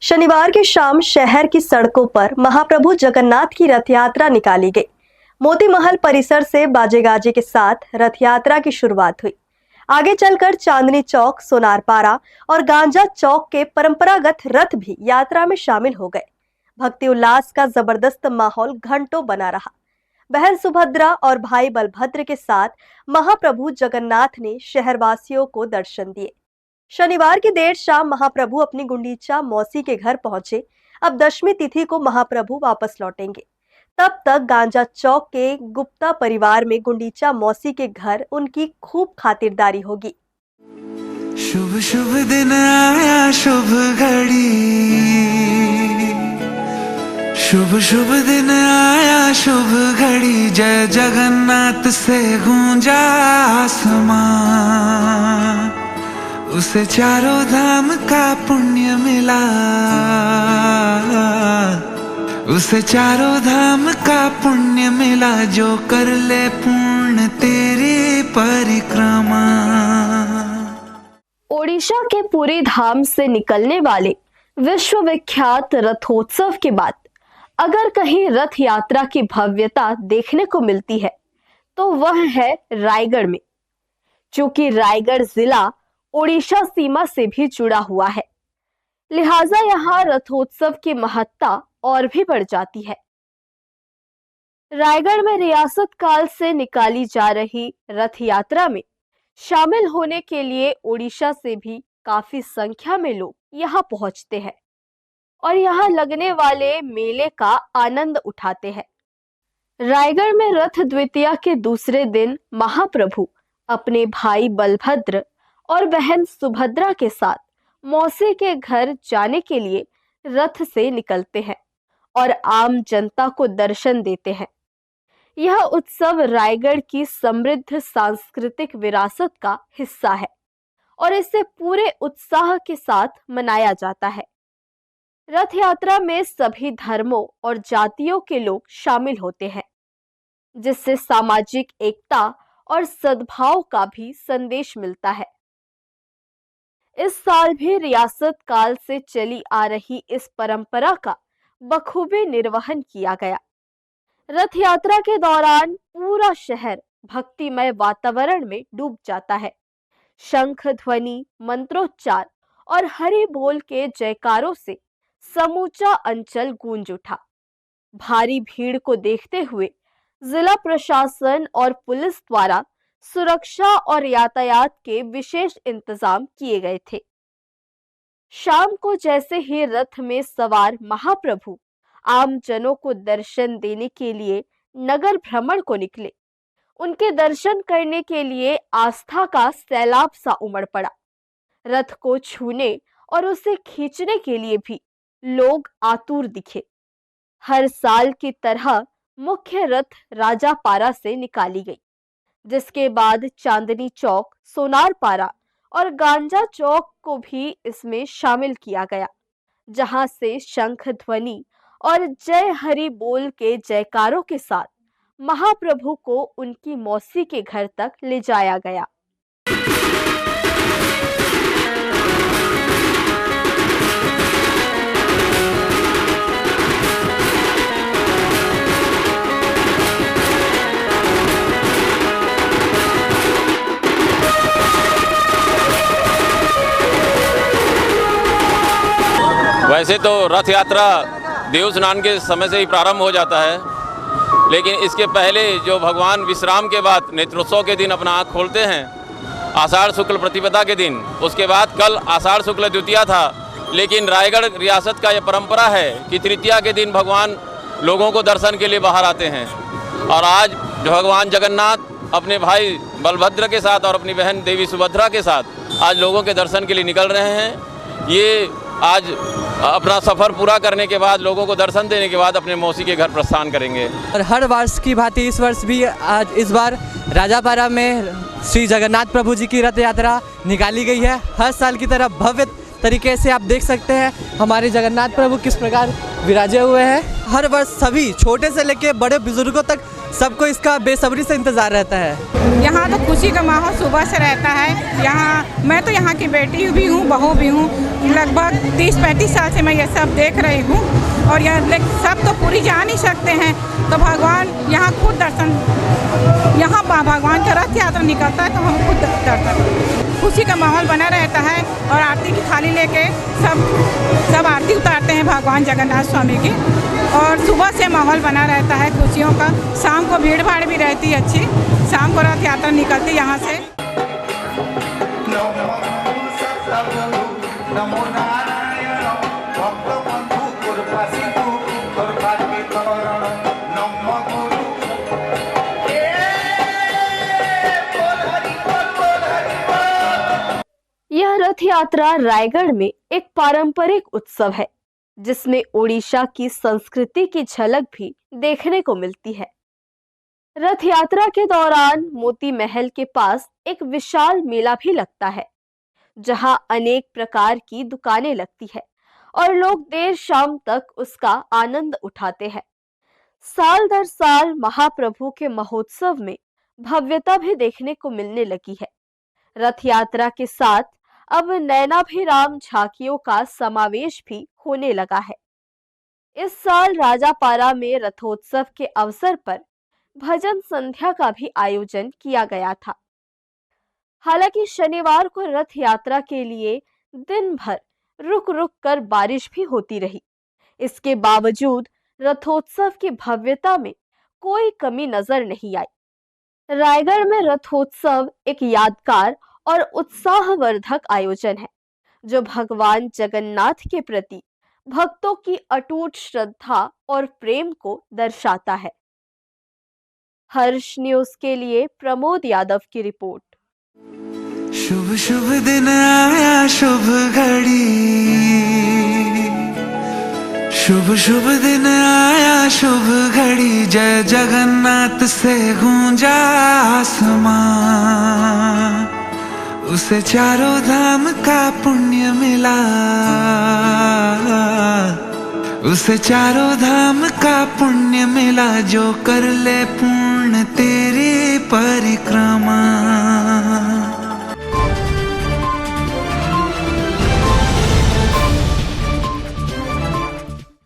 शनिवार की शाम शहर की सड़कों पर महाप्रभु जगन्नाथ की रथ यात्रा निकाली गई। मोती महल परिसर से बाजे गाजे के साथ रथ यात्रा की शुरुआत हुई। आगे चलकर चांदनी चौक, सोनारपारा और गांजा चौक के परंपरागत रथ भी यात्रा में शामिल हो गए। भक्ति उल्लास का जबरदस्त माहौल घंटों बना रहा। बहन सुभद्रा और भाई बलभद्र के साथ महाप्रभु जगन्नाथ ने शहरवासियों को दर्शन दिए। शनिवार की देर शाम महाप्रभु अपनी गुंडीचा मौसी के घर पहुंचे। अब दशमी तिथि को महाप्रभु वापस लौटेंगे। तब तक गांजा चौक के गुप्ता परिवार में गुंडीचा मौसी के घर उनकी खूब खातिरदारी होगी। शुभ शुभ दिन आया, शुभ घड़ी, शुभ शुभ दिन आया, शुभ घड़ी। जय जगन्नाथ से गूंजा आसमां, उसे चारों धाम का पुण्य मिला, उसे चारों धाम का पुण्य मिला, जो कर ले पूर्ण तेरी परिक्रमा। ओडिशा के पुरी धाम से निकलने वाले विश्वविख्यात रथोत्सव के बाद अगर कहीं रथ यात्रा की भव्यता देखने को मिलती है तो वह है रायगढ़ में। चूंकि रायगढ़ जिला ओडिशा सीमा से भी जुड़ा हुआ है, लिहाजा यहाँ रथोत्सव की महत्ता और भी बढ़ जाती है। रायगढ़ में रियासत काल से निकाली जा रही रथ यात्रा में शामिल होने के लिए ओडिशा से भी काफी संख्या में लोग यहाँ पहुंचते हैं और यहाँ लगने वाले मेले का आनंद उठाते हैं। रायगढ़ में रथ द्वितीया के दूसरे दिन महाप्रभु अपने भाई बलभद्र और बहन सुभद्रा के साथ मौसी के घर जाने के लिए रथ से निकलते हैं और आम जनता को दर्शन देते हैं। यह उत्सव रायगढ़ की समृद्ध सांस्कृतिक विरासत का हिस्सा है और इसे पूरे उत्साह के साथ मनाया जाता है। रथ यात्रा में सभी धर्मों और जातियों के लोग शामिल होते हैं, जिससे सामाजिक एकता और सद्भाव का भी संदेश मिलता है। इस साल भी रियासत काल से चली आ रही इस परंपरा का बखूबी निर्वहन किया गया। रथ यात्रा के दौरान पूरा शहर भक्तिमय वातावरण में डूब जाता है। शंख ध्वनि, मंत्रोच्चार और हरि बोल के जयकारों से समूचा अंचल गूंज उठा। भारी भीड़ को देखते हुए जिला प्रशासन और पुलिस द्वारा सुरक्षा और यातायात के विशेष इंतजाम किए गए थे। शाम को जैसे ही रथ में सवार महाप्रभु आम जनों को दर्शन देने के लिए नगर भ्रमण को निकले, उनके दर्शन करने के लिए आस्था का सैलाब सा उमड़ पड़ा। रथ को छूने और उसे खींचने के लिए भी लोग आतुर दिखे। हर साल की तरह मुख्य रथ राजापारा से निकाली गई, जिसके बाद चांदनी चौक, सोनारपारा और गांजा चौक को भी इसमें शामिल किया गया, जहां से शंख ध्वनि और जय हरि बोल के जयकारों के साथ महाप्रभु को उनकी मौसी के घर तक ले जाया गया। वैसे तो रथ यात्रा देव स्नान के समय से ही प्रारंभ हो जाता है, लेकिन इसके पहले जो भगवान विश्राम के बाद नेत्रोत्सव के दिन अपना आँख खोलते हैं, आषाढ़ शुक्ल प्रतिपदा के दिन, उसके बाद कल आषाढ़ शुक्ल द्वितीया था। लेकिन रायगढ़ रियासत का यह परंपरा है कि तृतीया के दिन भगवान लोगों को दर्शन के लिए बाहर आते हैं। और आज भगवान जगन्नाथ अपने भाई बलभद्र के साथ और अपनी बहन देवी सुभद्रा के साथ आज लोगों के दर्शन के लिए निकल रहे हैं। ये आज अपना सफ़र पूरा करने के बाद, लोगों को दर्शन देने के बाद अपने मौसी के घर प्रस्थान करेंगे। और हर वर्ष की भांति इस वर्ष भी इस बार राजापारा में श्री जगन्नाथ प्रभु जी की रथ यात्रा निकाली गई है। हर साल की तरह भव्य तरीके से आप देख सकते हैं हमारे जगन्नाथ प्रभु किस प्रकार विराजे हुए हैं। हर वर्ष सभी छोटे से लेकर बड़े बुजुर्गों तक सबको इसका बेसब्री से इंतज़ार रहता है। यहाँ तो खुशी का माहौल सुबह से रहता है। यहाँ मैं तो यहाँ की बेटी भी हूँ, बहू भी हूँ। लगभग 30-35 साल से मैं ये सब देख रही हूँ और यह सब तो पूरी जा नहीं सकते हैं, तो भगवान यहाँ खुद दर्शन, यहाँ भगवान का रथ यात्रा निकलता है तो हम खुद दर्शन, खुशी का माहौल बना रहता है। और आरती की थाली लेके सब आरती उतारते हैं भगवान जगन्नाथ स्वामी की, और सुबह से माहौल बना रहता है खुशियों का। शाम को भीड़ भाड़ भी रहती है अच्छी, शाम को रथ यात्रा निकलती है यहाँ से। यह रथ यात्रा रायगढ़ में एक पारंपरिक उत्सव है जिसमें ओडिशा की संस्कृति की झलक भी देखने को मिलती है। रथ यात्रा के दौरान मोती महल के पास एक विशाल मेला भी लगता है जहां अनेक प्रकार की दुकानें लगती है और लोग देर शाम तक उसका आनंद उठाते हैं। साल दर साल महाप्रभु के महोत्सव में भव्यता भी देखने को मिलने लगी है। रथ यात्रा के साथ अब नैनाभिराम झांकियों का समावेश भी होने लगा है। इस साल राजापारा में रथोत्सव के अवसर पर भजन संध्या का भी आयोजन किया गया था। हालांकि शनिवार को रथ यात्रा के लिए दिन भर रुक रुक कर बारिश भी होती रही। इसके बावजूद रथोत्सव की भव्यता में कोई कमी नजर नहीं आई। रायगढ़ में रथोत्सव एक यादगार और उत्साहवर्धक आयोजन है जो भगवान जगन्नाथ के प्रति भक्तों की अटूट श्रद्धा और प्रेम को दर्शाता है। हर्ष न्यूज के लिए प्रमोद यादव की रिपोर्ट। शुभ शुभ दिन आया शुभ घड़ी, शुभ शुभ दिन आया शुभ घड़ी, जय जगन्नाथ से गूंजा आसमां, उसे चारों धाम का पुण्य मिला, उसे चारों धाम का पुण्य मिला, जो कर ले पूर्ण तेरी परिक्रमा।